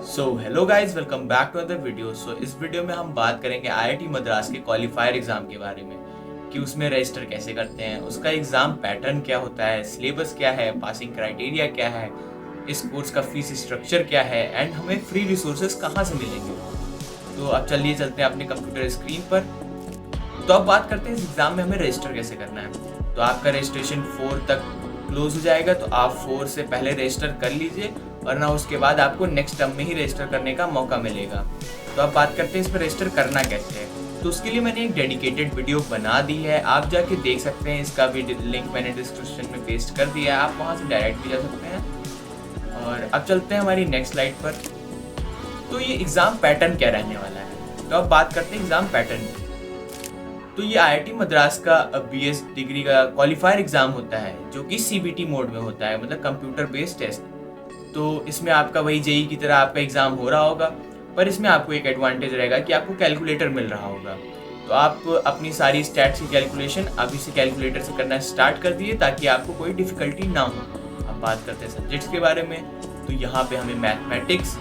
Hello guys, welcome back to other video. इस video में हम बात करेंगे आईआईटी मद्रास के क्वालिफायर एग्जाम के बारे में कि उसमें रजिस्टर कैसे करते हैं, उसका एग्जाम पैटर्न क्या होता है, सिलेबस क्या है, पासिंग क्राइटेरिया क्या है, इस कोर्स का फीस स्ट्रक्चर क्या है एंड हमें फ्री रिसोर्सेज कहाँ से मिलेंगे। तो अब चलिए चलते हैं अपने कंप्यूटर स्क्रीन पर। तो अब बात करते हैं इस एग्जाम में हमें रजिस्टर कैसे करना है। तो आपका रजिस्ट्रेशन 4 तक क्लोज हो जाएगा, तो आप 4 से पहले रजिस्टर कर लीजिए, वरना उसके बाद आपको नेक्स्ट टर्म में ही रजिस्टर करने का मौका मिलेगा। तो अब बात करते हैं इस पर रजिस्टर करना कैसे है। तो उसके लिए मैंने एक डेडिकेटेड वीडियो बना दी है, आप जाके देख सकते हैं। इसका भी लिंक मैंने डिस्क्रिप्शन में पेस्ट कर दिया है, आप वहाँ से डायरेक्ट भी जा सकते हैं। और अब चलते हैं हमारी नेक्स्ट स्लाइड पर। तो ये एग्ज़ाम पैटर्न क्या रहने वाला है। तो अब बात करते हैं एग्ज़ाम पैटर्न की। तो ये आईआईटी मद्रास का बीएस डिग्री का क्वालिफायर एग्ज़ाम होता है, जो कि सीबीटी मोड में होता है, मतलब कंप्यूटर बेस्ड टेस्ट। तो इसमें आपका वही जेई की तरह आपका एग्ज़ाम हो रहा होगा, पर इसमें आपको एक एडवांटेज रहेगा कि आपको कैलकुलेटर मिल रहा होगा। तो आप अपनी सारी स्टैट्स की कैलकुलेशन अभी से कैलकुलेटर से करना स्टार्ट कर दिए, ताकि आपको कोई डिफ़िकल्टी ना हो। अब बात करते हैं सब्जेक्ट्स के बारे में। तो यहाँ पे हमें मैथमेटिक्स,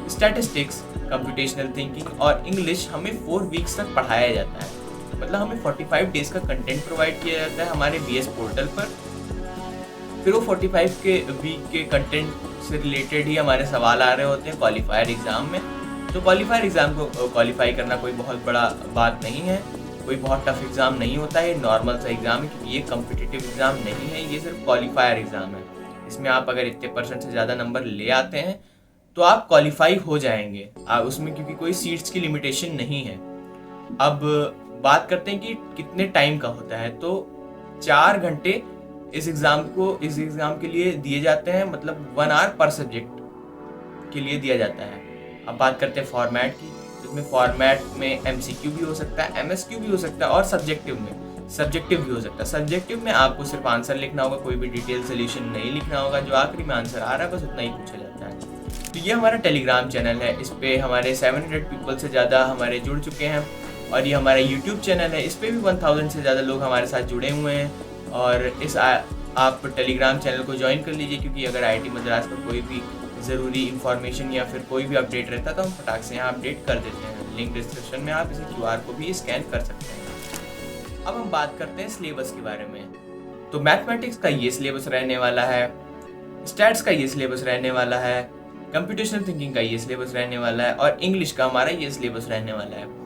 स्टैटिस्टिक्स, कंप्यूटेशनल थिंकिंग और इंग्लिश हमें 4 वीक्स तक पढ़ाया जाता है। मतलब हमें 45 डेज़ का कंटेंट प्रोवाइड किया जाता है हमारे बीएस पोर्टल पर। फिर वो 45 के वीक के कंटेंट से रिलेटेड ही हमारे सवाल आ रहे होते हैं क्वालिफायर एग्ज़ाम में। तो क्वालिफायर एग्ज़ाम को क्वालिफाई करना कोई बहुत बड़ा बात नहीं है, कोई बहुत टफ एग्ज़ाम नहीं होता है, नॉर्मल सा एग्ज़ाम है, क्योंकि ये कम्पिटिटिव एग्ज़ाम नहीं है, ये सिर्फ क्वालिफायर एग्ज़ाम है। इसमें आप अगर इतने % से ज़्यादा नंबर ले आते हैं तो आप क्वालिफाई हो जाएंगे उसमें, क्योंकि कोई सीट्स की लिमिटेशन नहीं है। अब बात करते हैं कि कितने टाइम का होता है। तो 4 घंटे इस एग्ज़ाम के लिए दिए जाते हैं, मतलब 1 आवर पर सब्जेक्ट के लिए दिया जाता है। अब बात करते हैं फॉर्मेट की। इसमें फॉर्मेट में एमसीक्यू भी हो सकता है, एमएसक्यू भी हो सकता है और सब्जेक्टिव भी हो सकता है। सब्जेक्टिव में आपको सिर्फ आंसर लिखना होगा, कोई भी डिटेल सोल्यूशन नहीं लिखना होगा, जो आखिरी में आंसर आ रहा है बस उतना ही पूछा जाता है। तो ये हमारा टेलीग्राम चैनल है, इस पर हमारे 700 पीपल से ज़्यादा हमारे जुड़ चुके हैं। और ये हमारा यूट्यूब चैनल है, इस पर भी 1000 से ज़्यादा लोग हमारे साथ जुड़े हुए हैं। और आप टेलीग्राम चैनल को ज्वाइन कर लीजिए, क्योंकि अगर आईआईटी मद्रास पर कोई भी ज़रूरी इन्फॉर्मेशन या फिर कोई भी अपडेट रहता है तो हम फटाक से यहाँ अपडेट कर देते हैं। लिंक डिस्क्रिप्शन में, आप इसे QR को भी स्कैन कर सकते हैं। अब हम बात करते हैं सिलेबस के बारे में। तो मैथमेटिक्स का ये सिलेबस रहने वाला है, स्टैट्स का ये सिलेबस रहने वाला है, कंप्यूटेशनल थिंकिंग का ये सिलेबस रहने वाला है और इंग्लिश का हमारा ये सिलेबस रहने वाला है।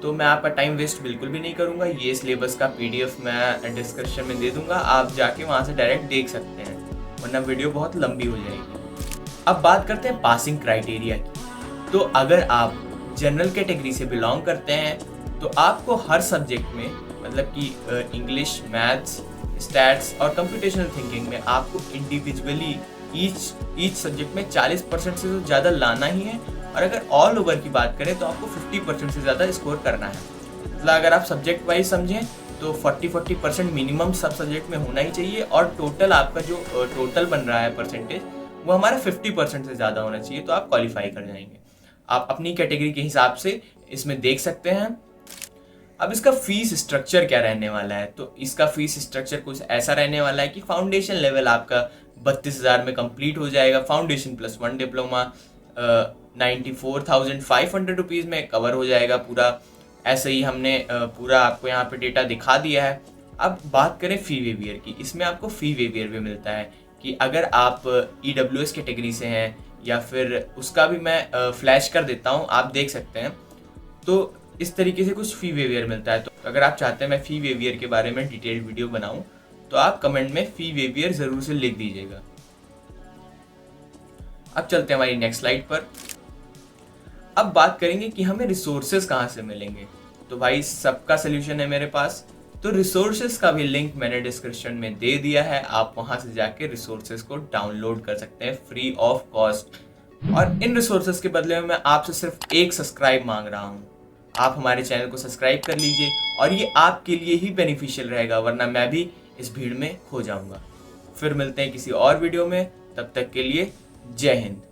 तो मैं आपका टाइम वेस्ट बिल्कुल भी नहीं करूंगा, ये सिलेबस का PDF मैं डिस्क्रिप्शन में दे दूंगा, आप जाके वहाँ से डायरेक्ट देख सकते हैं, वरना वीडियो बहुत लंबी हो जाएगी। अब बात करते हैं पासिंग क्राइटेरिया की। तो अगर आप जनरल कैटेगरी से बिलोंग करते हैं तो आपको हर सब्जेक्ट में, मतलब कि इंग्लिश, मैथ्स, स्टैट्स और कंप्यूटेशनल थिंकिंग में आपको इंडिविजुअली ईच सब्जेक्ट में 40% से तो ज़्यादा लाना ही है। और अगर ऑल ओवर की बात करें तो आपको 50% से ज़्यादा स्कोर करना है। मतलब अगर आप सब्जेक्ट वाइज समझें तो 40% मिनिमम सब सब्जेक्ट में होना ही चाहिए, और टोटल आपका जो टोटल बन रहा है परसेंटेज, वो हमारा 50% से ज़्यादा होना चाहिए, तो आप क्वालिफाई कर जाएंगे। आप अपनी कैटेगरी के हिसाब से इसमें देख सकते हैं। अब इसका फीस स्ट्रक्चर क्या रहने वाला है। तो इसका फीस स्ट्रक्चर कुछ ऐसा रहने वाला है कि फाउंडेशन लेवल आपका 32,000 में कंप्लीट हो जाएगा। फाउंडेशन प्लस 1 डिप्लोमा 94,500 रुपीज़ में कवर हो जाएगा पूरा। ऐसे ही हमने पूरा आपको यहाँ पे डेटा दिखा दिया है। अब बात करें फ़ी वेवियर की। इसमें आपको फ़ी वेवियर भी मिलता है कि अगर आप EWS कैटेगरी से हैं, या फिर उसका भी मैं फ्लैश कर देता हूँ, आप देख सकते हैं। तो इस तरीके से कुछ फ़ी वेवियर मिलता है। तो अगर आप चाहते हैं मैं फ़ी वेवियर के बारे में डिटेल्ड वीडियो बनाऊँ, तो आप कमेंट में फ़ी वेवियर ज़रूर से लिख दीजिएगा। अब चलते हैं हमारी नेक्स्ट स्लाइड पर। अब बात करेंगे कि हमें रिसोर्सेज कहाँ से मिलेंगे। तो भाई सबका सोल्यूशन है मेरे पास। तो रिसोर्सेज का भी लिंक मैंने डिस्क्रिप्शन में दे दिया है, आप वहाँ से जाके रिसोर्सेज को डाउनलोड कर सकते हैं फ्री ऑफ कॉस्ट। और इन रिसोर्सेज के बदले में मैं आपसे सिर्फ एक सब्सक्राइब मांग रहा हूँ। आप हमारे चैनल को सब्सक्राइब कर लीजिए, और ये आपके लिए ही बेनिफिशियल रहेगा, वरना मैं भी इस भीड़ में खो जाऊँगा। फिर मिलते हैं किसी और वीडियो में, तब तक के लिए जय हिंद।